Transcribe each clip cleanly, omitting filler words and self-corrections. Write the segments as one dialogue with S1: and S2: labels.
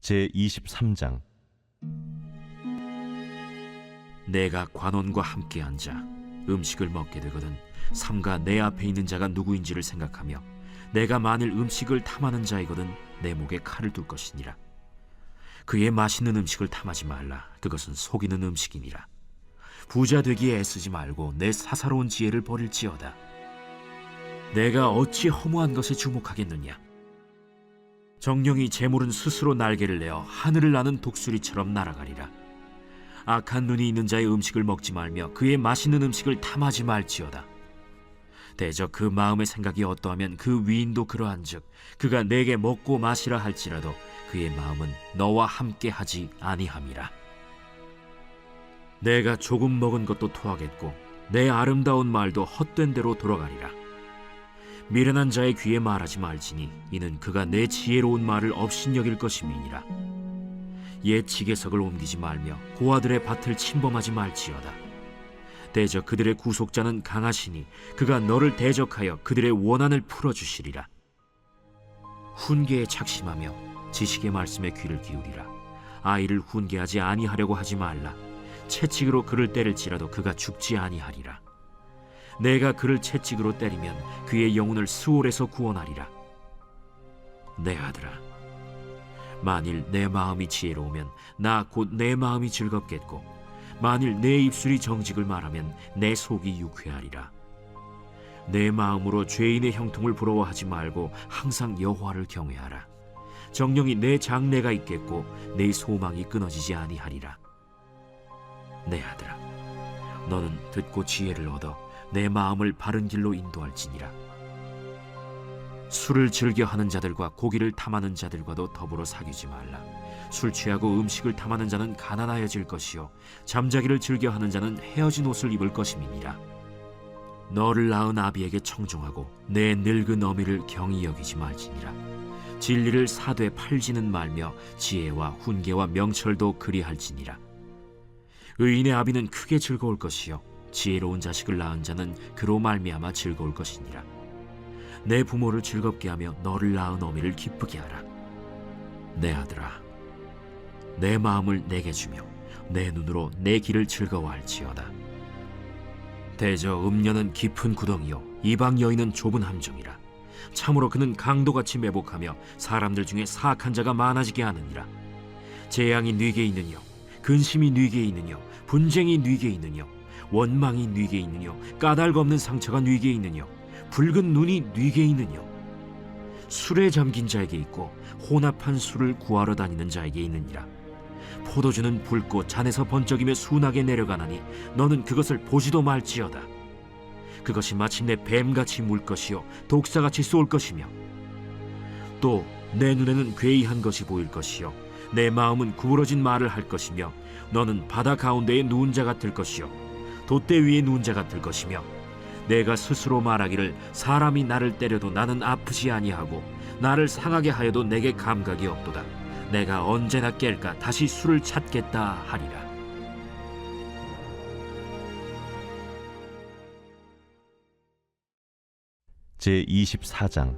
S1: 제23장.
S2: 내가 관원과 함께 앉아 음식을 먹게 되거든 삼가 내 앞에 있는 자가 누구인지를 생각하며 내가 만일 음식을 탐하는 자이거든 내 목에 칼을 둘 것이니라. 그의 맛있는 음식을 탐하지 말라. 그것은 속이는 음식이니라. 부자 되기에 애쓰지 말고 내 사사로운 지혜를 버릴지어다. 내가 어찌 허무한 것에 주목하겠느냐. 정령이 재물은 스스로 날개를 내어 하늘을 나는 독수리처럼 날아가리라. 악한 눈이 있는 자의 음식을 먹지 말며 그의 맛있는 음식을 탐하지 말지어다. 대저 그 마음의 생각이 어떠하면 그 위인도 그러한즉 그가 내게 먹고 마시라 할지라도 그의 마음은 너와 함께 하지 아니함이라. 내가 조금 먹은 것도 토하겠고 내 아름다운 말도 헛된 대로 돌아가리라. 미련한 자의 귀에 말하지 말지니 이는 그가 내 지혜로운 말을 업신여길 것임이니라. 옛 지게석을 옮기지 말며 고아들의 밭을 침범하지 말지어다. 대저 그들의 구속자는 강하시니 그가 너를 대적하여 그들의 원한을 풀어주시리라. 훈계에 착심하며 지식의 말씀에 귀를 기울이라. 아이를 훈계하지 아니하려고 하지 말라. 채찍으로 그를 때릴지라도 그가 죽지 아니하리라. 내가 그를 채찍으로 때리면 그의 영혼을 스올에서 구원하리라. 내 아들아, 만일 내 마음이 지혜로우면 나 곧 내 마음이 즐겁겠고 만일 내 입술이 정직을 말하면 내 속이 유쾌하리라. 내 마음으로 죄인의 형통을 부러워하지 말고 항상 여호와를 경외하라. 정령이 내 장래가 있겠고 내 소망이 끊어지지 아니하리라. 내 아들아, 너는 듣고 지혜를 얻어 내 마음을 바른 길로 인도할지니라. 술을 즐겨 하는 자들과 고기를 탐하는 자들과도 더불어 사귀지 말라. 술 취하고 음식을 탐하는 자는 가난하여질 것이요 잠자기를 즐겨 하는 자는 헤어진 옷을 입을 것임이니라. 너를 낳은 아비에게 청종하고 내 늙은 어미를 경히 여기지 말지니라. 진리를 사되 팔지는 말며 지혜와 훈계와 명철도 그리할지니라. 의인의 아비는 크게 즐거울 것이요 지혜로운 자식을 낳은 자는 그로 말미암아 즐거울 것이니라. 내 부모를 즐겁게 하며 너를 낳은 어미를 기쁘게 하라. 내 아들아, 내 마음을 내게 주며 내 눈으로 내 길을 즐거워할지어다. 대저 음녀는 깊은 구덩이요 이방 여인은 좁은 함정이라. 참으로 그는 강도같이 매복하며 사람들 중에 사악한 자가 많아지게 하느니라. 재앙이 네게 있느뇨, 근심이 네게 있느뇨, 분쟁이 네게 있느뇨, 원망이 네게 있느뇨, 까닭 없는 상처가 네게 있느뇨, 붉은 눈이 네게 있느뇨. 술에 잠긴 자에게 있고 혼합한 술을 구하러 다니는 자에게 있느니라. 포도주는 붉고 잔에서 번쩍이며 순하게 내려가나니 너는 그것을 보지도 말지어다. 그것이 마침내 뱀같이 물 것이요 독사같이 쏠 것이며 또 내 눈에는 괴이한 것이 보일 것이요 내 마음은 구부러진 말을 할 것이며 너는 바다 가운데에 누운 자 같을 것이요 돛대 위에 누운 자 같을 것이며 내가 스스로 말하기를 사람이 나를 때려도 나는 아프지 아니하고 나를 상하게 하여도 내게 감각이 없도다. 내가 언제나 깰까 다시 술을 찾겠다 하리라.
S1: 제24장.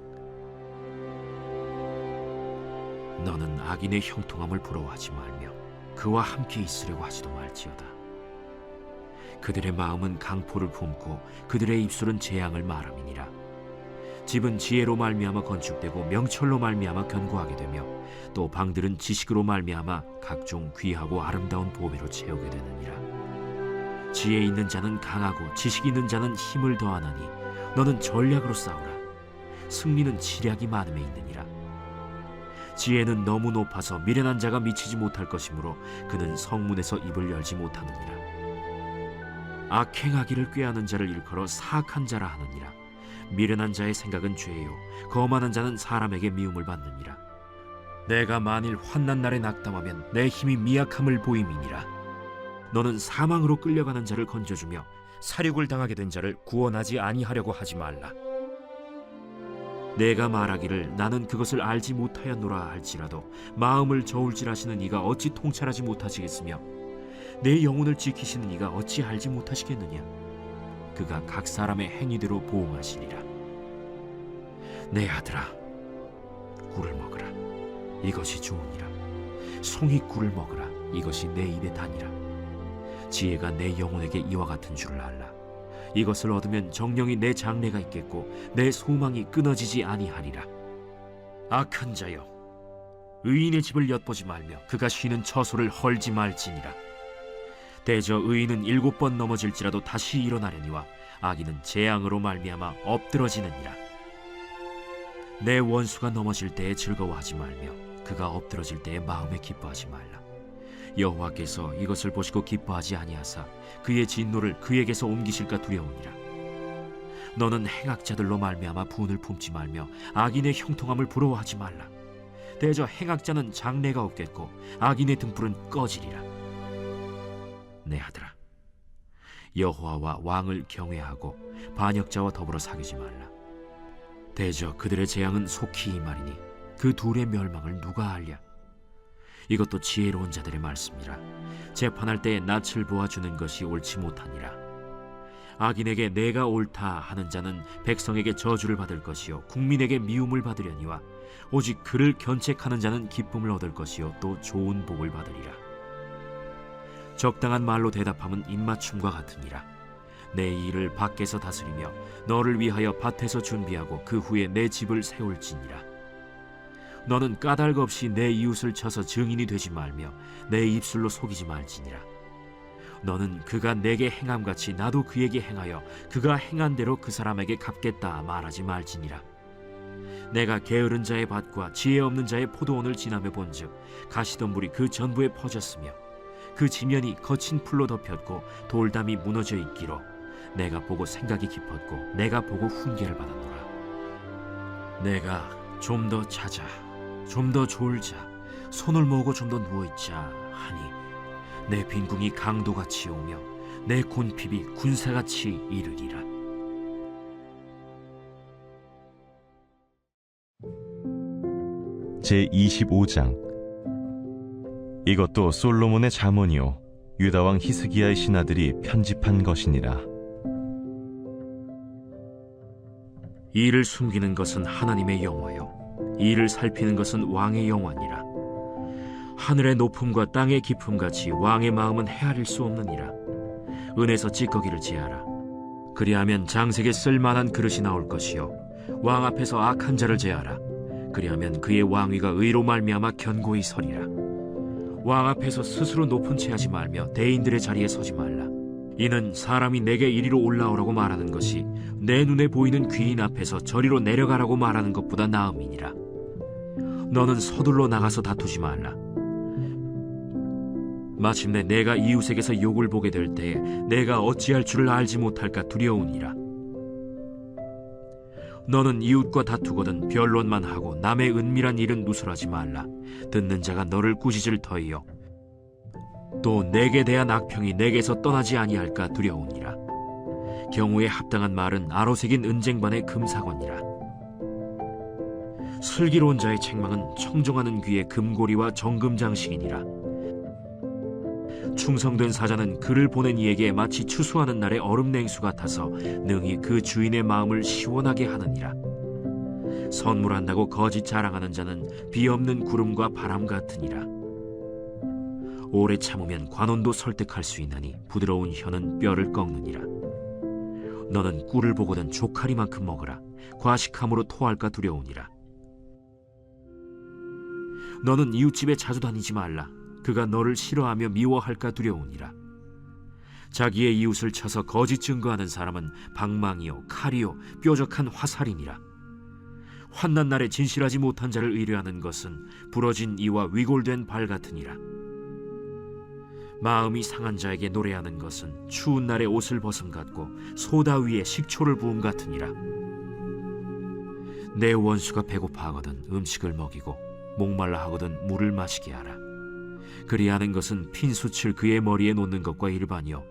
S2: 너는 악인의 형통함을 부러워하지 말며 그와 함께 있으려고 하지도 말지어다. 그들의 마음은 강포를 품고 그들의 입술은 재앙을 말함이니라. 집은 지혜로 말미암아 건축되고 명철로 말미암아 견고하게 되며 또 방들은 지식으로 말미암아 각종 귀하고 아름다운 보배로 채우게 되느니라. 지혜 있는 자는 강하고 지식 있는 자는 힘을 더하나니 너는 전략으로 싸우라. 승리는 지략이 많음에 있느니라. 지혜는 너무 높아서 미련한 자가 미치지 못할 것이므로 그는 성문에서 입을 열지 못하느니라. 악행하기를 꾀하는 자를 일컬어 사악한 자라 하느니라. 미련한 자의 생각은 죄요 거만한 자는 사람에게 미움을 받느니라. 내가 만일 환난 날에 낙담하면 내 힘이 미약함을 보임이니라. 너는 사망으로 끌려가는 자를 건져주며 사륙을 당하게 된 자를 구원하지 아니하려고 하지 말라. 내가 말하기를 나는 그것을 알지 못하였노라 할지라도 마음을 저울질하시는 이가 어찌 통찰하지 못하시겠으며 내 영혼을 지키시는 이가 어찌 알지 못하시겠느냐. 그가 각 사람의 행위대로 보응하시리라. 내 아들아, 꿀을 먹으라. 이것이 좋으니라. 송이 꿀을 먹으라. 이것이 내 입에 다니라. 지혜가 내 영혼에게 이와 같은 줄을 알라. 이것을 얻으면 정령이 내 장래가 있겠고 내 소망이 끊어지지 아니하리라. 악한 자여, 의인의 집을 엿보지 말며 그가 쉬는 처소를 헐지 말지니라. 대저 의인은 7번 넘어질지라도 다시 일어나려니와 악인은 재앙으로 말미암아 엎드러지느니라. 내 원수가 넘어질 때에 즐거워하지 말며 그가 엎드러질 때에 마음에 기뻐하지 말라. 여호와께서 이것을 보시고 기뻐하지 아니하사 그의 진노를 그에게서 옮기실까 두려우니라. 너는 행악자들로 말미암아 분을 품지 말며 악인의 형통함을 부러워하지 말라. 대저 행악자는 장래가 없겠고 악인의 등불은 꺼지리라. 내 아들아, 여호와와 왕을 경외하고 반역자와 더불어 사귀지 말라. 대저 그들의 재앙은 속히 임하리니 그 둘의 멸망을 누가 알랴. 이것도 지혜로운 자들의 말씀이라. 재판할 때에 낯을 보아주는 것이 옳지 못하니라. 악인에게 내가 옳다 하는 자는 백성에게 저주를 받을 것이요 국민에게 미움을 받으려니와 오직 그를 견책하는 자는 기쁨을 얻을 것이요 또 좋은 복을 받으리라. 적당한 말로 대답함은 입맞춤과 같으니라. 내 일을 밖에서 다스리며 너를 위하여 밭에서 준비하고 그 후에 내 집을 세울지니라. 너는 까닭 없이 내 이웃을 쳐서 증인이 되지 말며 내 입술로 속이지 말지니라. 너는 그가 내게 행함같이 나도 그에게 행하여 그가 행한 대로 그 사람에게 갚겠다 말하지 말지니라. 내가 게으른 자의 밭과 지혜 없는 자의 포도원을 지나며 본즉 가시덤불이 그 전부에 퍼졌으며 그 지면이 거친 풀로 덮였고 돌담이 무너져 있기로 내가 보고 생각이 깊었고 내가 보고 훈계를 받았노라. 내가 좀 더 자자, 좀 더 졸자, 손을 모으고 좀 더 누워있자 하니 내 빈궁이 강도같이 오며 내 곤핍이 군사같이 이르리라.
S1: 제25장. 이것도 솔로몬의 잠언이요 유다왕 히스기야의 신하들이 편집한 것이니라.
S2: 이를 숨기는 것은 하나님의 영화요 이를 살피는 것은 왕의 영화니라. 하늘의 높음과 땅의 깊음같이 왕의 마음은 헤아릴 수 없느니라. 은에서 찌꺼기를 제하라. 그리하면 장색에 쓸만한 그릇이 나올 것이요 왕 앞에서 악한 자를 제하라. 그리하면 그의 왕위가 의로 말미암아 견고히 서리라. 왕 앞에서 스스로 높은 채 하지 말며 대인들의 자리에 서지 말라. 이는 사람이 내게 이리로 올라오라고 말하는 것이 내 눈에 보이는 귀인 앞에서 저리로 내려가라고 말하는 것보다 나음이니라. 너는 서둘러 나가서 다투지 말라. 마침내 내가 이웃에게서 욕을 보게 될 때에 내가 어찌할 줄을 알지 못할까 두려우니라. 너는 이웃과 다투거든 변론만 하고 남의 은밀한 일은 누설하지 말라. 듣는 자가 너를 꾸짖을 터이요 또 내게 대한 악평이 내게서 떠나지 아니할까 두려우니라. 경우에 합당한 말은 아로새긴 은쟁반의 금사건이라. 슬기로운 자의 책망은 청정하는 귀의 금고리와 정금장식이니라. 충성된 사자는 그를 보낸 이에게 마치 추수하는 날의 얼음 냉수 같아서 능히 그 주인의 마음을 시원하게 하느니라. 선물한다고 거짓 자랑하는 자는 비 없는 구름과 바람 같으니라. 오래 참으면 관원도 설득할 수 있나니 부드러운 혀는 뼈를 꺾느니라. 너는 꿀을 보거든 조카리만큼 먹으라. 과식함으로 토할까 두려우니라. 너는 이웃집에 자주 다니지 말라. 그가 너를 싫어하며 미워할까 두려우니라. 자기의 이웃을 쳐서 거짓 증거하는 사람은 방망이요 칼이요 뾰족한 화살이니라. 환난 날에 진실하지 못한 자를 의뢰하는 것은 부러진 이와 위골된 발 같으니라. 마음이 상한 자에게 노래하는 것은 추운 날에 옷을 벗음 같고 소다 위에 식초를 부음 같으니라. 내 원수가 배고파하거든 음식을 먹이고 목말라 하거든 물을 마시게 하라. 그리하는 것은 핀숯을 그의 머리에 놓는 것과 일반이요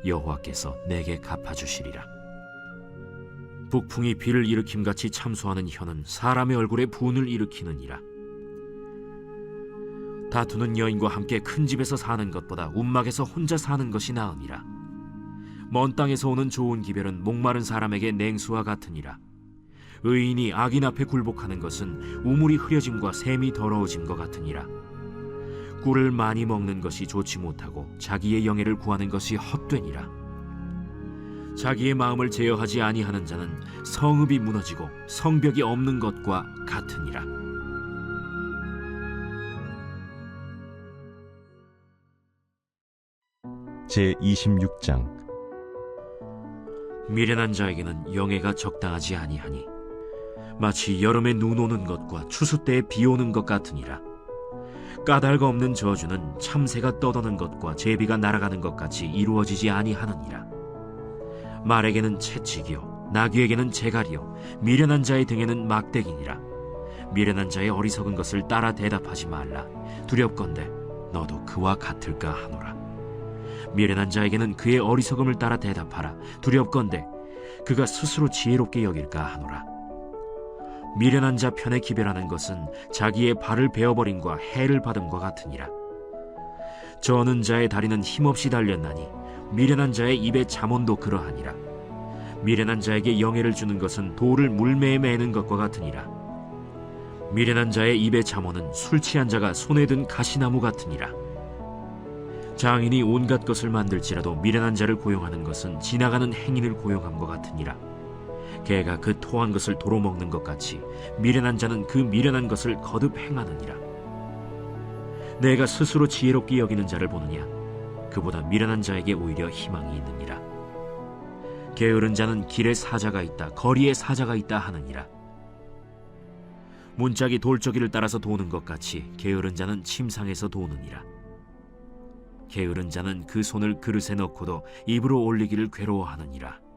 S2: 여호와께서 내게 갚아주시리라. 북풍이 비를 일으킴같이 참소하는 혀는 사람의 얼굴에 분을 일으키느니라. 다투는 여인과 함께 큰 집에서 사는 것보다 움막에서 혼자 사는 것이 나으니라. 먼 땅에서 오는 좋은 기별은 목마른 사람에게 냉수와 같으니라. 의인이 악인 앞에 굴복하는 것은 우물이 흐려짐과 샘이 더러워짐과 같으니라. 꿀을 많이 먹는 것이 좋지 못하고 자기의 영예를 구하는 것이 헛되니라. 자기의 마음을 제어하지 아니하는 자는 성읍이 무너지고 성벽이 없는 것과 같으니라.
S1: 제26장.
S2: 미련한 자에게는 영예가 적당하지 아니하니 마치 여름에 눈 오는 것과 추수 때에 비 오는 것 같으니라. 까닭 없는 저주는 참새가 떠도는 것과 제비가 날아가는 것 같이 이루어지지 아니하느니라. 말에게는 채찍이요 나귀에게는 재갈이요 미련한 자의 등에는 막대기니라. 미련한 자의 어리석은 것을 따라 대답하지 말라. 두렵건대 너도 그와 같을까 하노라. 미련한 자에게는 그의 어리석음을 따라 대답하라. 두렵건대 그가 스스로 지혜롭게 여길까 하노라. 미련한 자 편에 기별하는 것은 자기의 발을 베어버림과 해를 받음과 같으니라. 저는 자의 다리는 힘없이 달렸나니 미련한 자의 입에 잠언도 그러하니라. 미련한 자에게 영예를 주는 것은 돌을 물매에 매는 것과 같으니라. 미련한 자의 입에 잠언은 술 취한 자가 손에 든 가시나무 같으니라. 장인이 온갖 것을 만들지라도 미련한 자를 고용하는 것은 지나가는 행인을 고용함과 같으니라. 개가 그 토한 것을 도로 먹는 것 같이 미련한 자는 그 미련한 것을 거듭 행하느니라. 내가 스스로 지혜롭게 여기는 자를 보느냐? 그보다 미련한 자에게 오히려 희망이 있느니라. 게으른 자는 길에 사자가 있다, 거리에 사자가 있다 하느니라. 문짝이 돌저기를 따라서 도는 것 같이 게으른 자는 침상에서 도느니라. 게으른 자는 그 손을 그릇에 넣고도 입으로 올리기를 괴로워하느니라.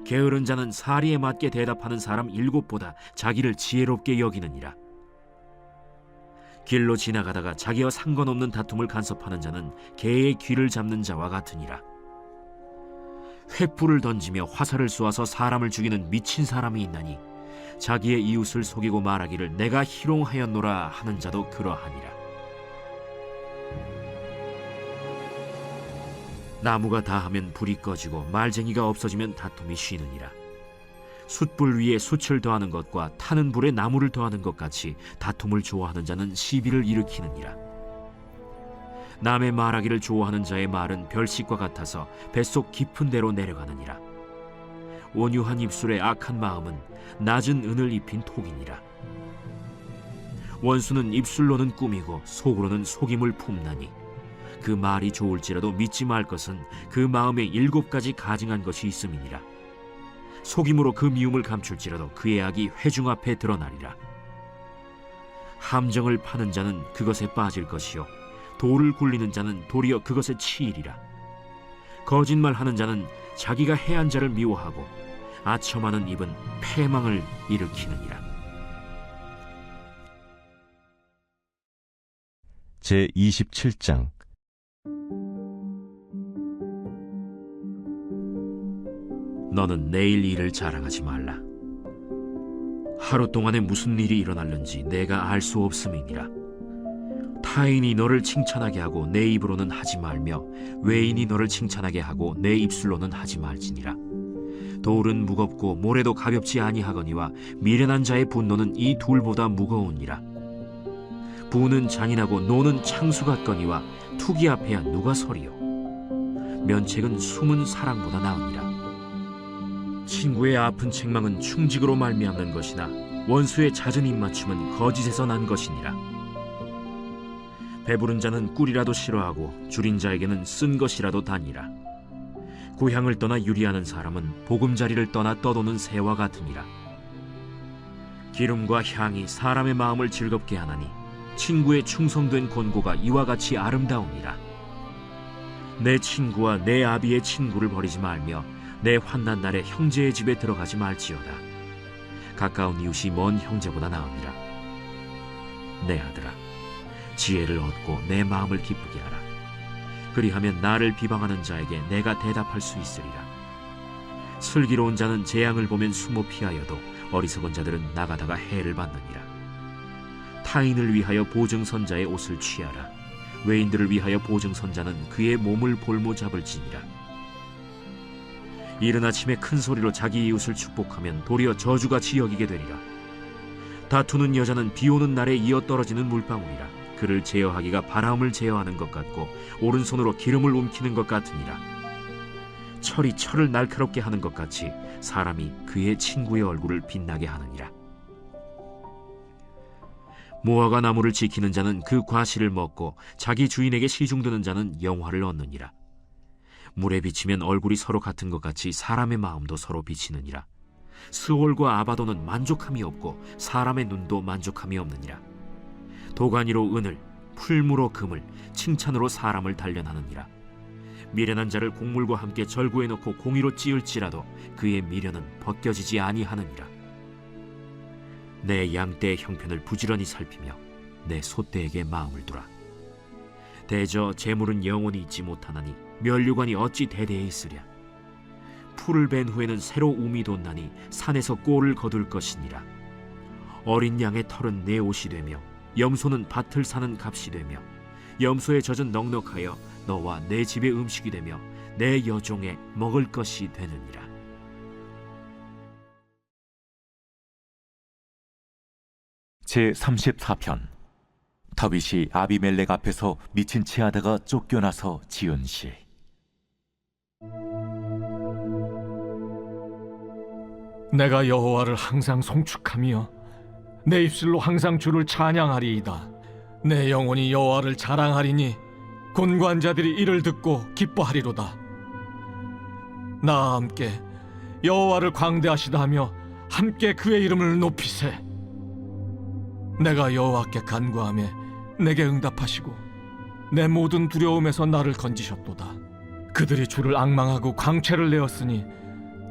S2: 게으른 자는 사리에 맞게 대답하는 사람 7보다 자기를 지혜롭게 여기느니라. 길로 지나가다가 자기와 상관없는 다툼을 간섭하는 자는 개의 귀를 잡는 자와 같으니라. 횃불을 던지며 화살을 쏘아서 사람을 죽이는 미친 사람이 있나니 자기의 이웃을 속이고 말하기를 내가 희롱하였노라 하는 자도 그러하니라. 나무가 다하면 불이 꺼지고 말쟁이가 없어지면 다툼이 쉬느니라. 숯불 위에 숯을 더하는 것과 타는 불에 나무를 더하는 것 같이 다툼을 좋아하는 자는 시비를 일으키느니라. 남의 말하기를 좋아하는 자의 말은 별식과 같아서 뱃속 깊은 데로 내려가느니라. 온유한 입술의 악한 마음은 낮은 은을 입힌 톡이니라. 원수는 입술로는 꾸미고 속으로는 속임을 품나니 그 말이 좋을지라도 믿지 말 것은 그 마음에 7가지 가증한 것이 있음이니라. 속임으로 그 미움을 감출지라도 그의 악이 회중 앞에 드러나리라. 함정을 파는 자는 그것에 빠질 것이요 돌을 굴리는 자는 도리어 그것에 치이리라. 거짓말하는 자는 자기가 해한 자를 미워하고 아첨하는 입은 패망을 일으키느니라.
S1: 제27장.
S2: 너는 내일 일을 자랑하지 말라. 하루 동안에 무슨 일이 일어날는지 내가 알 수 없음이니라. 타인이 너를 칭찬하게 하고 내 입으로는 하지 말며 외인이 너를 칭찬하게 하고 내 입술로는 하지 말지니라. 돌은 무겁고 모래도 가볍지 아니하거니와 미련한 자의 분노는 이 둘보다 무거우니라. 부는 잔인하고 노는 창수 같거니와 투기 앞에야 누가 서리요. 면책은 숨은 사랑보다 나으니라. 친구의 아픈 책망은 충직으로 말미암는 것이나 원수의 잦은 입맞춤은 거짓에서 난 것이니라. 배부른 자는 꿀이라도 싫어하고 줄인 자에게는 쓴 것이라도 다니라. 고향을 떠나 유리하는 사람은 보금자리를 떠나 떠도는 새와 같으니라. 기름과 향이 사람의 마음을 즐겁게 하나니 친구의 충성된 권고가 이와 같이 아름다우니라. 내 친구와 내 아비의 친구를 버리지 말며 내 환난 날에 형제의 집에 들어가지 말지어다. 가까운 이웃이 먼 형제보다 나으니라. 내 아들아, 지혜를 얻고 내 마음을 기쁘게 하라. 그리하면 나를 비방하는 자에게 내가 대답할 수 있으리라. 슬기로운 자는 재앙을 보면 숨어 피하여도 어리석은 자들은 나가다가 해를 받느니라. 타인을 위하여 보증선자의 옷을 취하라. 외인들을 위하여 보증선자는 그의 몸을 볼모 잡을지니라. 이른 아침에 큰 소리로 자기 이웃을 축복하면 도리어 저주같이 여기게 되리라. 다투는 여자는 비 오는 날에 이어 떨어지는 물방울이라. 그를 제어하기가 바람을 제어하는 것 같고 오른손으로 기름을 움키는 것 같으니라. 철이 철을 날카롭게 하는 것 같이 사람이 그의 친구의 얼굴을 빛나게 하느니라. 무화과 나무를 지키는 자는 그 과실을 먹고 자기 주인에게 시중드는 자는 영화를 얻느니라. 물에 비치면 얼굴이 서로 같은 것 같이 사람의 마음도 서로 비치느니라. 스올과 아바도는 만족함이 없고 사람의 눈도 만족함이 없느니라. 도가니로 은을, 풀무로 금을, 칭찬으로 사람을 단련하느니라. 미련한 자를 곡물과 함께 절구해 놓고 공의로 찌을지라도 그의 미련은 벗겨지지 아니하느니라. 내 양떼의 형편을 부지런히 살피며 내 소떼에게 마음을 두라. 대저 재물은 영원히 있지 못하나니 면류관이 어찌 대대에 있으랴. 풀을 벤 후에는 새로 움이 돋나니 산에서 꼴을 거둘 것이니라. 어린 양의 털은 내 옷이 되며 염소는 밭을 사는 값이 되며 염소의 젖은 넉넉하여 너와 내 집의 음식이 되며 내 여종의 먹을 것이 되느니라.
S3: 제34편. 다윗이 아비멜렉 앞에서 미친 채 하다가 쫓겨나서 지은 시.
S4: 내가 여호와를 항상 송축하며 내 입술로 항상 주를 찬양하리이다. 내 영혼이 여호와를 자랑하리니 곤고한 자들이 이를 듣고 기뻐하리로다. 나와 함께 여호와를 광대하시다 하며 함께 그의 이름을 높이세. 내가 여호와께 간구하며 내게 응답하시고 내 모든 두려움에서 나를 건지셨도다. 그들이 주를 앙망하고 광채를 내었으니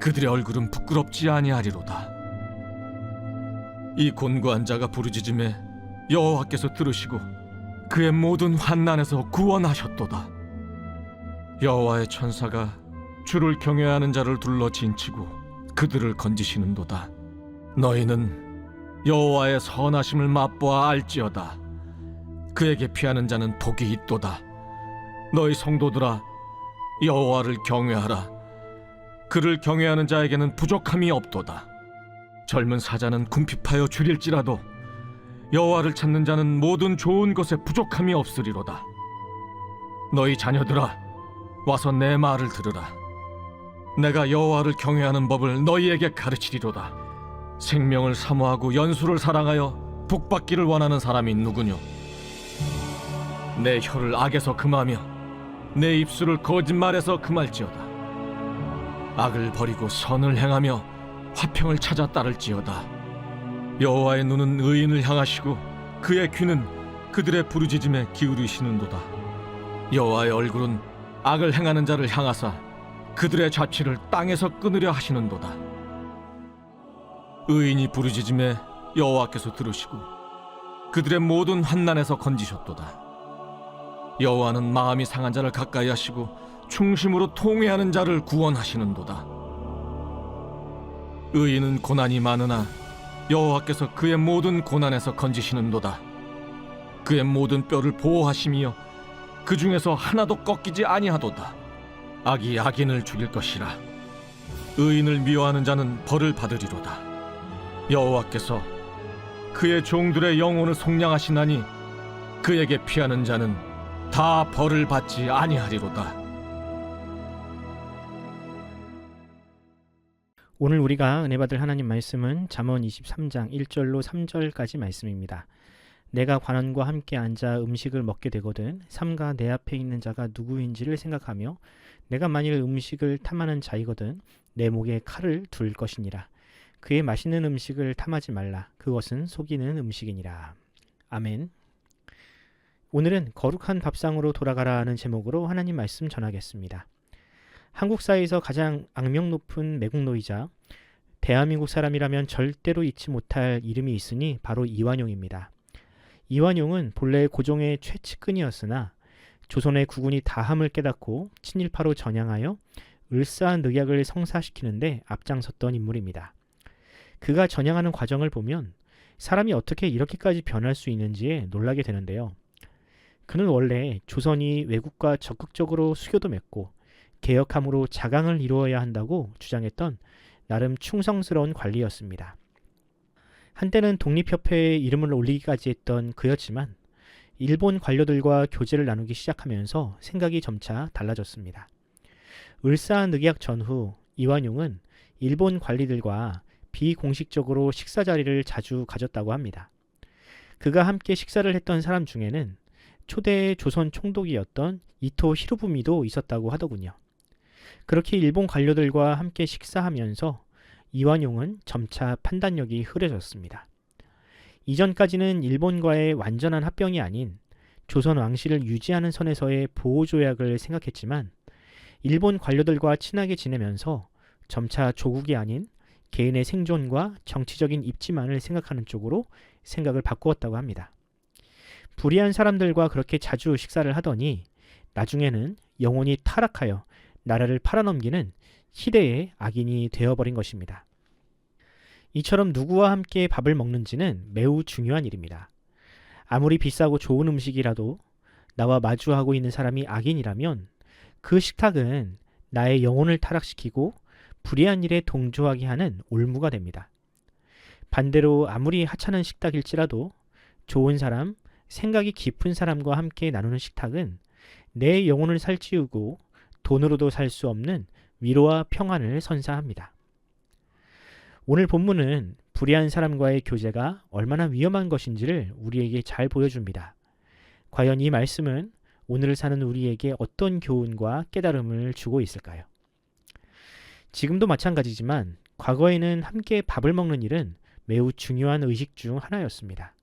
S4: 그들의 얼굴은 부끄럽지 아니하리로다. 이 곤고한 자가 부르짖음에 여호와께서 들으시고 그의 모든 환난에서 구원하셨도다. 여호와의 천사가 주를 경외하는 자를 둘러 진치고 그들을 건지시는도다. 너희는 여호와의 선하심을 맛보아 알지어다. 그에게 피하는 자는 복이 있도다. 너희 성도들아, 여호와를 경외하라. 그를 경외하는 자에게는 부족함이 없도다. 젊은 사자는 궁핍하여 줄일지라도 여호와를 찾는 자는 모든 좋은 것에 부족함이 없으리로다. 너희 자녀들아, 와서 내 말을 들으라. 내가 여호와를 경외하는 법을 너희에게 가르치리로다. 생명을 사모하고 연수를 사랑하여 복받기를 원하는 사람이 누구뇨? 내 혀를 악에서 금하며 내 입술을 거짓말에서 금할지어다. 악을 버리고 선을 행하며 화평을 찾아 따를지어다. 여호와의 눈은 의인을 향하시고 그의 귀는 그들의 부르짖음에 기울이시는도다. 여호와의 얼굴은 악을 행하는 자를 향하사 그들의 자취를 땅에서 끊으려 하시는도다. 의인이 부르짖음에 여호와께서 들으시고 그들의 모든 환난에서 건지셨도다. 여호와는 마음이 상한 자를 가까이 하시고 충심으로 통회하는 자를 구원하시는도다. 의인은 고난이 많으나 여호와께서 그의 모든 고난에서 건지시는도다. 그의 모든 뼈를 보호하시며 그 중에서 하나도 꺾이지 아니하도다. 악이 악인을 죽일 것이라. 의인을 미워하는 자는 벌을 받으리로다. 여호와께서 그의 종들의 영혼을 속량하시나니 그에게 피하는 자는 다 벌을 받지 아니하리로다.
S5: 오늘 우리가 은혜 받을 하나님 말씀은 잠언 23장 1절로 3절까지 말씀입니다. 내가 관원과 함께 앉아 음식을 먹게 되거든 삼가 내 앞에 있는 자가 누구인지를 생각하며 내가 만일 음식을 탐하는 자이거든 내 목에 칼을 둘 것이니라. 그의 맛있는 음식을 탐하지 말라. 그것은 속이는 음식이니라. 아멘. 오늘은 거룩한 밥상으로 돌아가라 하는 제목으로 하나님 말씀 전하겠습니다. 한국 사회에서 가장 악명 높은 매국노이자 대한민국 사람이라면 절대로 잊지 못할 이름이 있으니 바로 이완용입니다. 이완용은 본래 고종의 최측근이었으나 조선의 국군이 다함을 깨닫고 친일파로 전향하여 을사늑약을 성사시키는데 앞장섰던 인물입니다. 그가 전향하는 과정을 보면 사람이 어떻게 이렇게까지 변할 수 있는지에 놀라게 되는데요. 그는 원래 조선이 외국과 적극적으로 수교도 맺고 개혁함으로 자강을 이루어야 한다고 주장했던 나름 충성스러운 관리였습니다. 한때는 독립협회에 이름을 올리기까지 했던 그였지만 일본 관료들과 교제를 나누기 시작하면서 생각이 점차 달라졌습니다. 을사늑약 전후 이완용은 일본 관리들과 비공식적으로 식사 자리를 자주 가졌다고 합니다. 그가 함께 식사를 했던 사람 중에는 초대 조선 총독이었던 이토 히로부미도 있었다고 하더군요. 그렇게 일본 관료들과 함께 식사하면서 이완용은 점차 판단력이 흐려졌습니다. 이전까지는 일본과의 완전한 합병이 아닌 조선 왕실을 유지하는 선에서의 보호조약을 생각했지만 일본 관료들과 친하게 지내면서 점차 조국이 아닌 개인의 생존과 정치적인 입지만을 생각하는 쪽으로 생각을 바꾸었다고 합니다. 불의한 사람들과 그렇게 자주 식사를 하더니 나중에는 영혼이 타락하여 나라를 팔아넘기는 희대의 악인이 되어버린 것입니다. 이처럼 누구와 함께 밥을 먹는지는 매우 중요한 일입니다. 아무리 비싸고 좋은 음식이라도 나와 마주하고 있는 사람이 악인이라면 그 식탁은 나의 영혼을 타락시키고 불의한 일에 동조하게 하는 올무가 됩니다. 반대로 아무리 하찮은 식탁일지라도 좋은 사람, 생각이 깊은 사람과 함께 나누는 식탁은 내 영혼을 살찌우고 돈으로도 살 수 없는 위로와 평안을 선사합니다. 오늘 본문은 불의한 사람과의 교제가 얼마나 위험한 것인지를 우리에게 잘 보여줍니다. 과연 이 말씀은 오늘 사는 우리에게 어떤 교훈과 깨달음을 주고 있을까요? 지금도 마찬가지지만 과거에는 함께 밥을 먹는 일은 매우 중요한 의식 중 하나였습니다.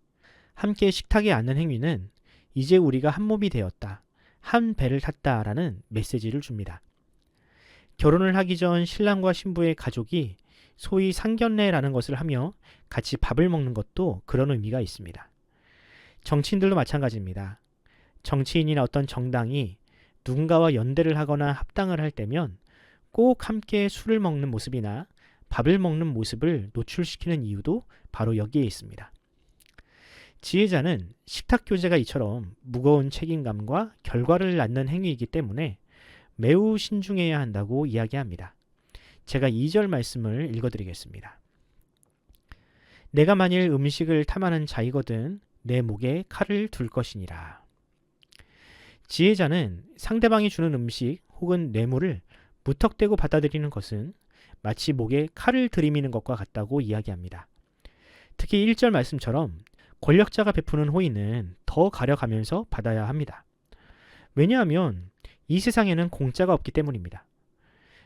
S5: 함께 식탁에 앉는 행위는 이제 우리가 한 몸이 되었다, 한 배를 탔다라는 메시지를 줍니다. 결혼을 하기 전 신랑과 신부의 가족이 소위 상견례라는 것을 하며 같이 밥을 먹는 것도 그런 의미가 있습니다. 정치인들도 마찬가지입니다. 정치인이나 어떤 정당이 누군가와 연대를 하거나 합당을 할 때면 꼭 함께 술을 먹는 모습이나 밥을 먹는 모습을 노출시키는 이유도 바로 여기에 있습니다. 지혜자는 식탁 교제가 이처럼 무거운 책임감과 결과를 낳는 행위이기 때문에 매우 신중해야 한다고 이야기합니다. 제가 2절 말씀을 읽어드리겠습니다. 내가 만일 음식을 탐하는 자이거든 내 목에 칼을 둘 것이니라. 지혜자는 상대방이 주는 음식 혹은 뇌물을 무턱대고 받아들이는 것은 마치 목에 칼을 들이미는 것과 같다고 이야기합니다. 특히 1절 말씀처럼 권력자가 베푸는 호의는 더 가려가면서 받아야 합니다. 왜냐하면 이 세상에는 공짜가 없기 때문입니다.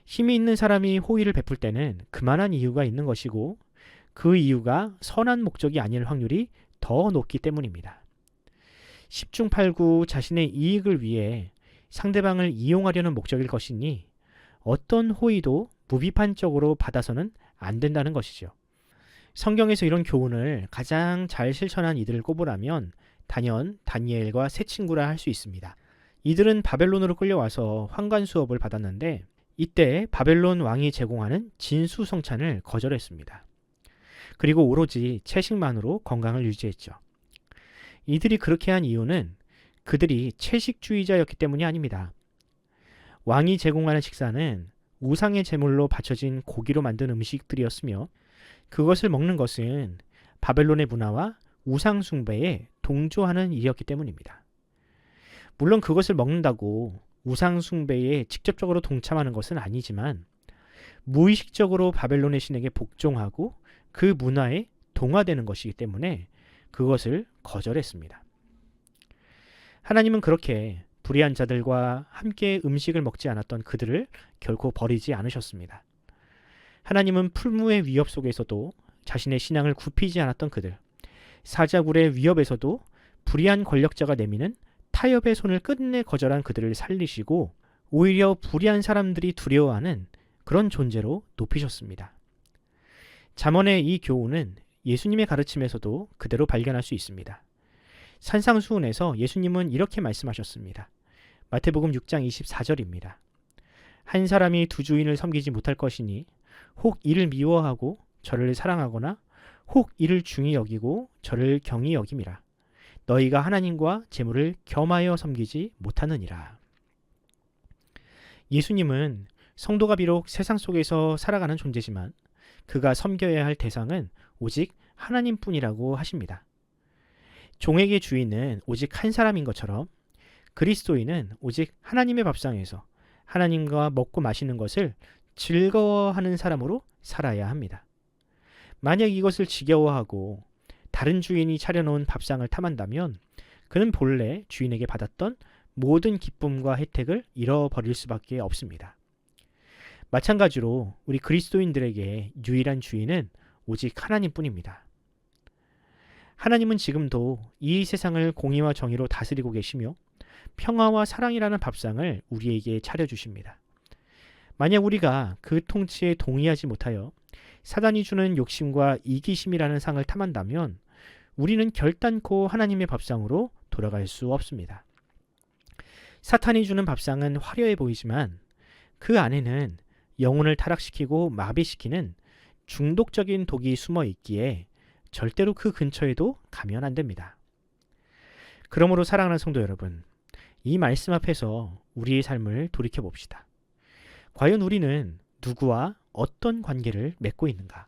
S5: 힘이 있는 사람이 호의를 베풀 때는 그만한 이유가 있는 것이고 그 이유가 선한 목적이 아닐 확률이 더 높기 때문입니다. 10중 8구 자신의 이익을 위해 상대방을 이용하려는 목적일 것이니 어떤 호의도 무비판적으로 받아서는 안 된다는 것이죠. 성경에서 이런 교훈을 가장 잘 실천한 이들을 꼽으라면 단연 다니엘과 세 친구라 할 수 있습니다. 이들은 바벨론으로 끌려와서 환관 수업을 받았는데 이때 바벨론 왕이 제공하는 진수성찬을 거절했습니다. 그리고 오로지 채식만으로 건강을 유지했죠. 이들이 그렇게 한 이유는 그들이 채식주의자였기 때문이 아닙니다. 왕이 제공하는 식사는 우상의 제물로 바쳐진 고기로 만든 음식들이었으며 그것을 먹는 것은 바벨론의 문화와 우상 숭배에 동조하는 일이었기 때문입니다. 물론 그것을 먹는다고 우상 숭배에 직접적으로 동참하는 것은 아니지만 무의식적으로 바벨론의 신에게 복종하고 그 문화에 동화되는 것이기 때문에 그것을 거절했습니다. 하나님은 그렇게 불의한 자들과 함께 음식을 먹지 않았던 그들을 결코 버리지 않으셨습니다. 하나님은 풀무의 위협 속에서도 자신의 신앙을 굽히지 않았던 그들, 사자굴의 위협에서도 불의한 권력자가 내미는 타협의 손을 끝내 거절한 그들을 살리시고 오히려 불의한 사람들이 두려워하는 그런 존재로 높이셨습니다. 잠언의 이 교훈은 예수님의 가르침에서도 그대로 발견할 수 있습니다. 산상수훈에서 예수님은 이렇게 말씀하셨습니다. 마태복음 6장 24절입니다. 한 사람이 두 주인을 섬기지 못할 것이니 혹 이를 미워하고 저를 사랑하거나 혹 이를 중히 여기고 저를 경히 여김이라. 너희가 하나님과 재물을 겸하여 섬기지 못하느니라. 예수님은 성도가 비록 세상 속에서 살아가는 존재지만 그가 섬겨야 할 대상은 오직 하나님뿐이라고 하십니다. 종에게 주인은 오직 한 사람인 것처럼 그리스도인은 오직 하나님의 밥상에서 하나님과 먹고 마시는 것을 즐거워하는 사람으로 살아야 합니다. 만약 이것을 지겨워하고 다른 주인이 차려놓은 밥상을 탐한다면 그는 본래 주인에게 받았던 모든 기쁨과 혜택을 잃어버릴 수밖에 없습니다. 마찬가지로 우리 그리스도인들에게 유일한 주인은 오직 하나님뿐입니다. 하나님은 지금도 이 세상을 공의와 정의로 다스리고 계시며 평화와 사랑이라는 밥상을 우리에게 차려주십니다. 만약 우리가 그 통치에 동의하지 못하여 사단이 주는 욕심과 이기심이라는 상을 탐한다면 우리는 결단코 하나님의 밥상으로 돌아갈 수 없습니다. 사탄이 주는 밥상은 화려해 보이지만 그 안에는 영혼을 타락시키고 마비시키는 중독적인 독이 숨어 있기에 절대로 그 근처에도 가면 안 됩니다. 그러므로 사랑하는 성도 여러분, 이 말씀 앞에서 우리의 삶을 돌이켜 봅시다. 과연 우리는 누구와 어떤 관계를 맺고 있는가?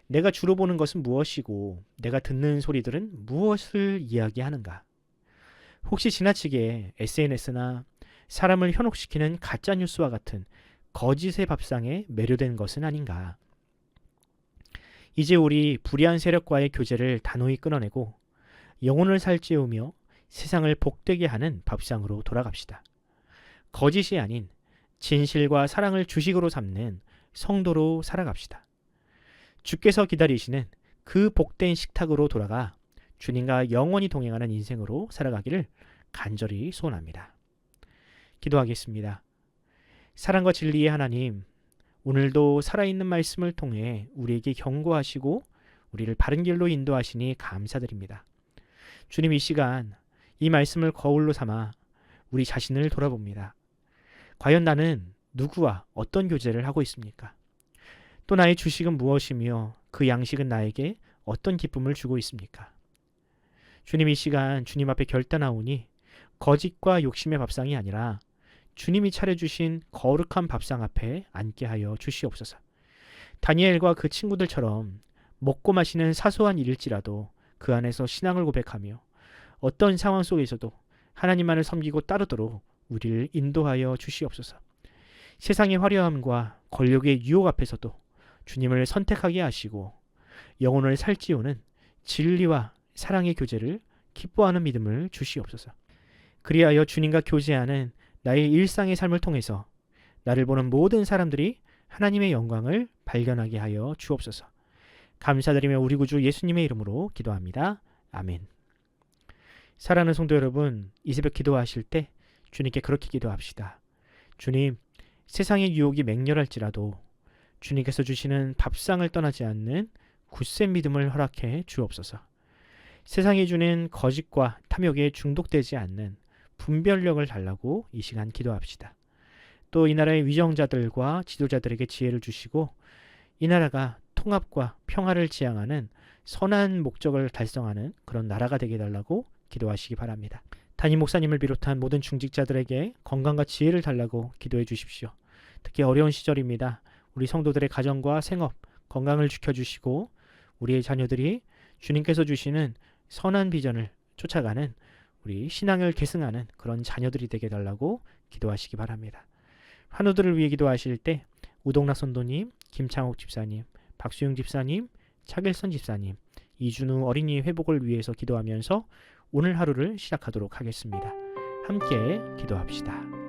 S5: 내가 주로 보는 것은 무엇이고 내가 듣는 소리들은 무엇을 이야기하는가? 혹시 지나치게 SNS나 사람을 현혹시키는 가짜뉴스와 같은 거짓의 밥상에 매료된 것은 아닌가? 이제 우리 불의한 세력과의 교제를 단호히 끊어내고 영혼을 살찌우며 세상을 복되게 하는 밥상으로 돌아갑시다. 거짓이 아닌 진실과 사랑을 주식으로 삼는 성도로 살아갑시다. 주께서 기다리시는 그 복된 식탁으로 돌아가 주님과 영원히 동행하는 인생으로 살아가기를 간절히 소원합니다. 기도하겠습니다. 사랑과 진리의 하나님, 오늘도 살아있는 말씀을 통해 우리에게 경고하시고 우리를 바른 길로 인도하시니 감사드립니다. 주님, 이 시간 이 말씀을 거울로 삼아 우리 자신을 돌아봅니다. 과연 나는 누구와 어떤 교제를 하고 있습니까? 또 나의 주식은 무엇이며 그 양식은 나에게 어떤 기쁨을 주고 있습니까? 주님, 이 시간 주님 앞에 결단하오니 거짓과 욕심의 밥상이 아니라 주님이 차려주신 거룩한 밥상 앞에 앉게 하여 주시옵소서. 다니엘과 그 친구들처럼 먹고 마시는 사소한 일일지라도 그 안에서 신앙을 고백하며 어떤 상황 속에서도 하나님만을 섬기고 따르도록 우리를 인도하여 주시옵소서. 세상의 화려함과 권력의 유혹 앞에서도 주님을 선택하게 하시고 영혼을 살찌우는 진리와 사랑의 교제를 기뻐하는 믿음을 주시옵소서. 그리하여 주님과 교제하는 나의 일상의 삶을 통해서 나를 보는 모든 사람들이 하나님의 영광을 발견하게 하여 주옵소서. 감사드리며 우리 구주 예수님의 이름으로 기도합니다. 아멘. 사랑하는 성도 여러분, 이 새벽 기도하실 때 주님께 그렇게 기도합시다. 주님, 세상의 유혹이 맹렬할지라도 주님께서 주시는 밥상을 떠나지 않는 굳센 믿음을 허락해 주옵소서. 세상이 주는 거짓과 탐욕에 중독되지 않는 분별력을 달라고 이 시간 기도합시다. 또 이 나라의 위정자들과 지도자들에게 지혜를 주시고 이 나라가 통합과 평화를 지향하는 선한 목적을 달성하는 그런 나라가 되게 해달라고 기도하시기 바랍니다. 담임 목사님을 비롯한 모든 중직자들에게 건강과 지혜를 달라고 기도해 주십시오. 특히 어려운 시절입니다. 우리 성도들의 가정과 생업, 건강을 지켜주시고 우리의 자녀들이 주님께서 주시는 선한 비전을 쫓아가는 우리 신앙을 계승하는 그런 자녀들이 되게 해달라고 기도하시기 바랍니다. 환우들을 위해 기도하실 때 우동락 선도님, 김창옥 집사님, 박수영 집사님, 차길선 집사님, 이준우 어린이 회복을 위해서 기도하면서 오늘 하루를 시작하도록 하겠습니다. 함께 기도합시다.